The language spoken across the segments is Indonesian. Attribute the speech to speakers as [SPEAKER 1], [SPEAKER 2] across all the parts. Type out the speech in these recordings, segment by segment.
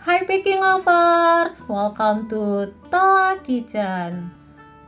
[SPEAKER 1] Hai baking lovers, welcome to Toa Kitchen.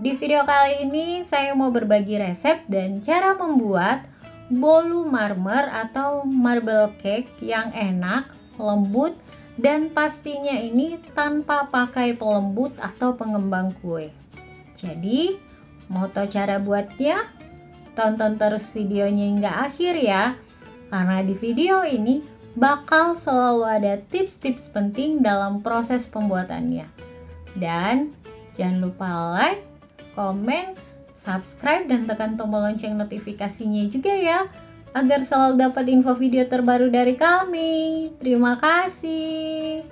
[SPEAKER 1] Di video kali ini saya mau berbagi resep dan cara membuat bolu marmer atau marble cake yang enak, lembut, dan pastinya ini tanpa pakai pelembut atau pengembang kue. Jadi, mau tahu cara buatnya? Tonton terus videonya hingga akhir ya, karena di video ini bakal selalu ada tips-tips penting dalam proses pembuatannya. Dan jangan lupa like, komen, subscribe, dan tekan tombol lonceng notifikasinya juga ya, agar selalu dapat info video terbaru dari kami. Terima kasih.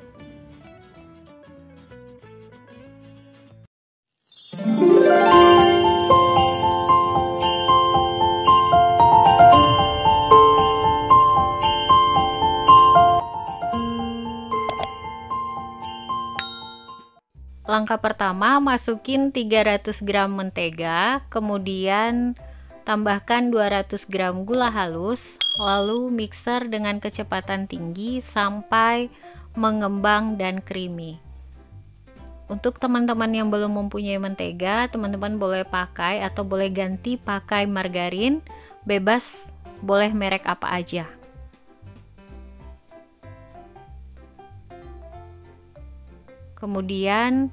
[SPEAKER 1] Langkah pertama, masukin 300 gram mentega, kemudian tambahkan 200 gram gula halus, lalu mixer dengan kecepatan tinggi sampai mengembang dan creamy. Untuk teman-teman yang belum mempunyai mentega, teman-teman boleh pakai atau boleh ganti pakai margarin, bebas, boleh merek apa aja. Kemudian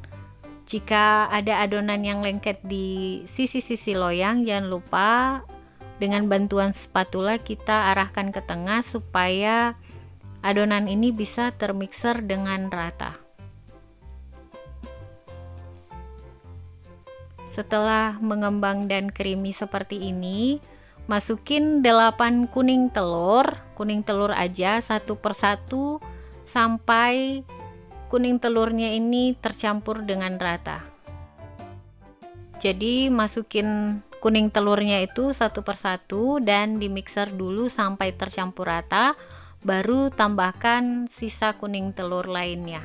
[SPEAKER 1] jika ada adonan yang lengket di sisi-sisi loyang, jangan lupa dengan bantuan spatula kita arahkan ke tengah supaya adonan ini bisa termixer dengan rata. Setelah mengembang dan creamy seperti ini, masukin 8 kuning telur aja satu persatu sampai kuning telurnya ini tercampur dengan rata. Jadi masukin kuning telurnya itu satu persatu dan di mixer dulu sampai tercampur rata, baru tambahkan sisa kuning telur lainnya.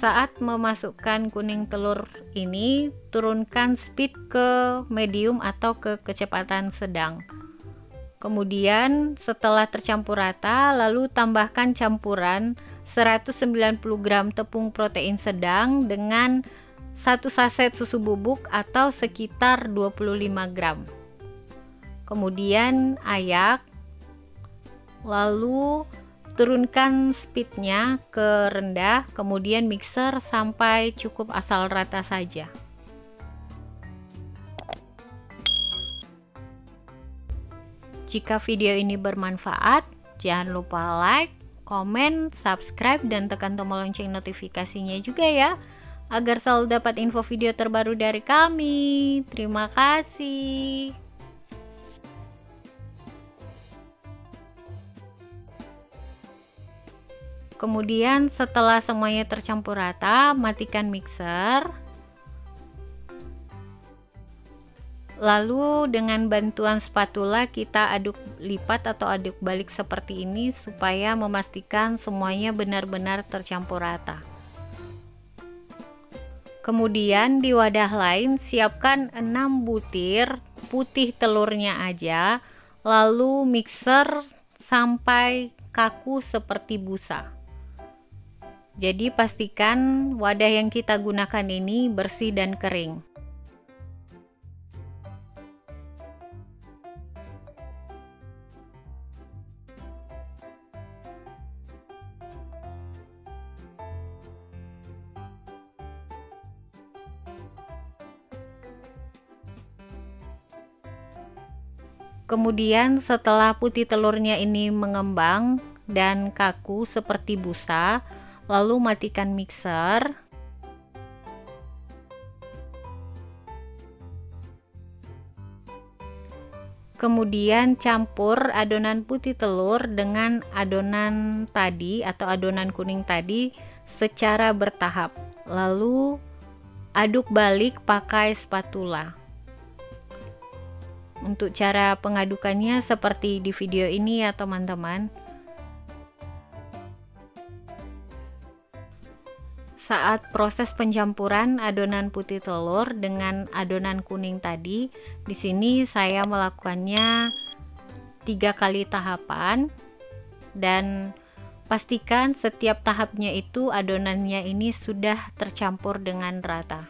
[SPEAKER 1] Saat memasukkan kuning telur ini, turunkan speed ke medium atau ke kecepatan sedang. Kemudian setelah tercampur rata, lalu tambahkan campuran 190 gram tepung protein sedang dengan 1 saset susu bubuk atau sekitar 25 gram. Kemudian ayak, lalu turunkan speednya ke rendah, kemudian mixer sampai cukup asal rata saja. Jika video ini bermanfaat, jangan lupa like, komen, subscribe, dan tekan tombol lonceng notifikasinya juga ya, agar selalu dapat info video terbaru dari kami. Terima kasih. Kemudian setelah semuanya tercampur rata, matikan mixer. Lalu dengan bantuan spatula kita aduk lipat atau aduk balik seperti ini supaya memastikan semuanya benar-benar tercampur rata. Kemudian di wadah lain siapkan 6 butir putih telurnya aja, lalu mixer sampai kaku seperti busa. Jadi pastikan wadah yang kita gunakan ini bersih dan kering. Kemudian setelah putih telurnya ini mengembang dan kaku seperti busa, lalu matikan mixer. Kemudian campur adonan putih telur dengan adonan tadi atau adonan kuning tadi secara bertahap. Lalu aduk balik pakai spatula. Untuk cara pengadukannya seperti di video ini ya teman-teman. saat proses pencampuran adonan putih telur dengan adonan kuning tadi, di sini saya melakukannya 3 kali tahapan, dan pastikan setiap tahapnya itu adonannya ini sudah tercampur dengan rata.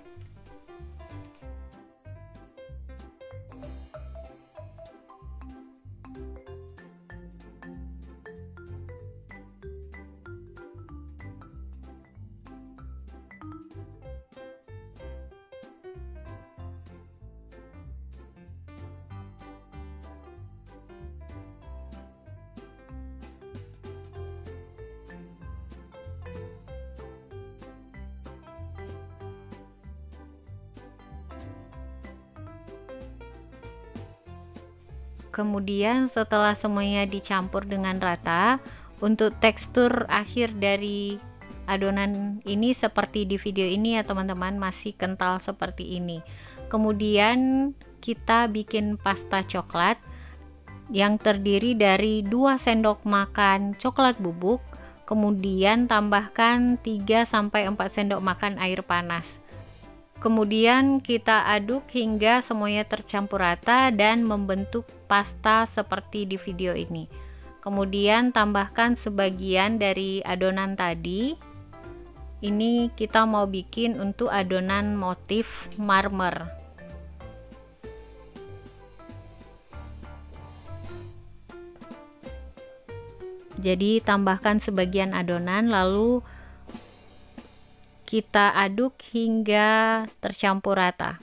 [SPEAKER 1] Kemudian setelah semuanya dicampur dengan rata, untuk tekstur akhir dari adonan ini seperti di video ini ya teman-teman, masih kental seperti ini. Kemudian kita bikin pasta coklat yang terdiri dari 2 sendok makan coklat bubuk, kemudian tambahkan 3-4 sendok makan air panas. Kemudian kita aduk hingga semuanya tercampur rata dan membentuk pasta seperti di video ini. Kemudian tambahkan sebagian dari adonan tadi. Ini kita mau bikin untuk adonan motif marmer. Jadi tambahkan sebagian adonan, lalu kita aduk hingga tercampur rata.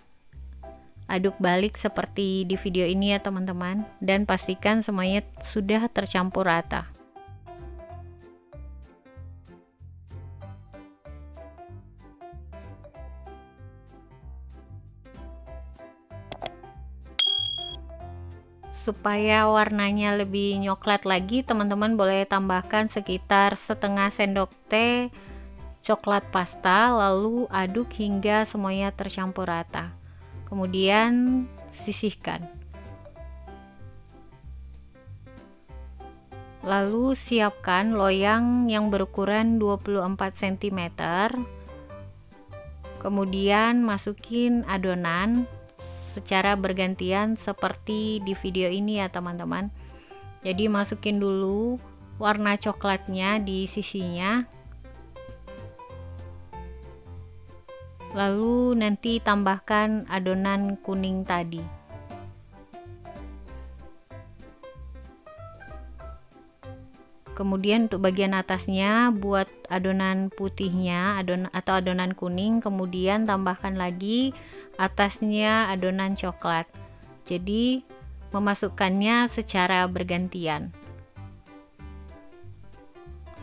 [SPEAKER 1] Aduk balik seperti di video ini ya teman-teman, dan pastikan semuanya sudah tercampur rata. Supaya warnanya lebih nyoklat lagi, teman-teman boleh tambahkan sekitar setengah sendok teh coklat pasta, lalu aduk hingga semuanya tercampur rata. Kemudian sisihkan. Lalu siapkan loyang yang berukuran 24 cm. Kemudian masukin adonan secara bergantian seperti di video ini ya teman-teman. Jadi masukin dulu warna coklatnya di sisinya, lalu nanti tambahkan adonan kuning tadi. Kemudian untuk bagian atasnya buat adonan putihnya atau adonan kuning, kemudian tambahkan lagi atasnya adonan coklat. Jadi memasukkannya secara bergantian.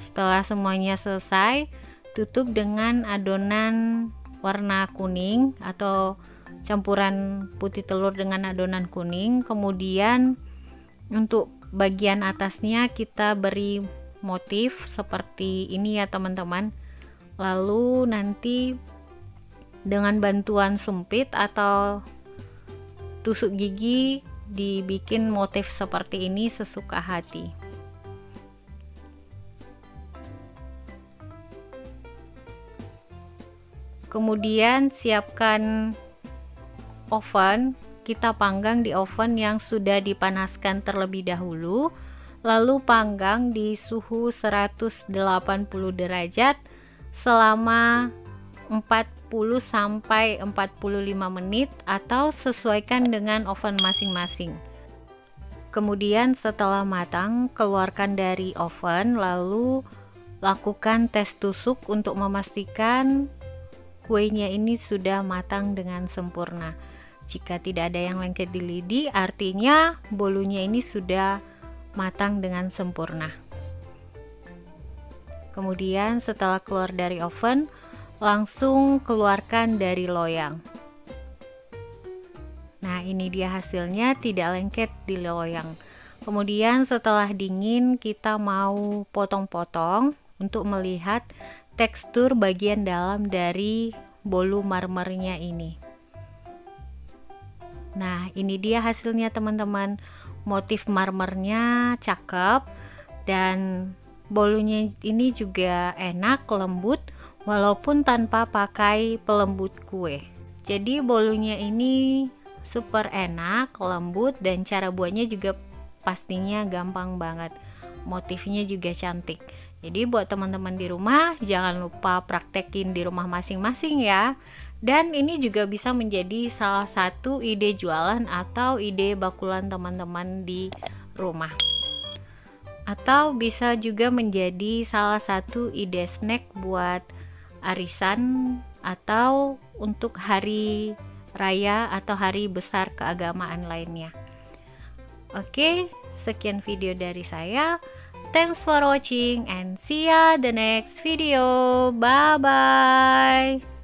[SPEAKER 1] Setelah semuanya selesai, tutup dengan adonan warna kuning atau campuran putih telur dengan adonan kuning. Kemudian untuk bagian atasnya kita beri motif seperti ini ya teman-teman. Lalu nanti dengan bantuan sumpit atau tusuk gigi dibikin motif seperti ini sesuka hati. Kemudian siapkan oven, kita panggang di oven yang sudah dipanaskan terlebih dahulu, lalu panggang di suhu 180 derajat selama 40-45 menit atau sesuaikan dengan oven masing-masing. Kemudian setelah matang, keluarkan dari oven, lalu lakukan tes tusuk untuk memastikan kuenya ini sudah matang dengan sempurna. Jika tidak ada yang lengket di lidi, artinya bolunya ini sudah matang dengan sempurna. Kemudian setelah keluar dari oven, langsung keluarkan dari loyang. Nah, ini dia hasilnya, tidak lengket di loyang. Kemudian setelah dingin, kita mau potong-potong untuk melihat tekstur bagian dalam dari bolu marmernya ini. Nah, ini dia hasilnya teman-teman. Motif marmernya cakep dan Bolunya ini juga enak, lembut, walaupun tanpa pakai pelembut kue. Jadi bolunya ini super enak, lembut, dan cara buatnya juga pastinya gampang banget. Motifnya juga cantik. Jadi buat teman-teman di rumah, jangan lupa praktekin di rumah masing-masing ya. Dan ini juga bisa menjadi salah satu ide jualan atau ide bakulan teman-teman di rumah. Atau bisa juga menjadi salah satu ide snack buat arisan atau untuk hari raya atau hari besar keagamaan lainnya. Oke, sekian video dari saya. Thanks for watching and see ya the next video. Bye bye.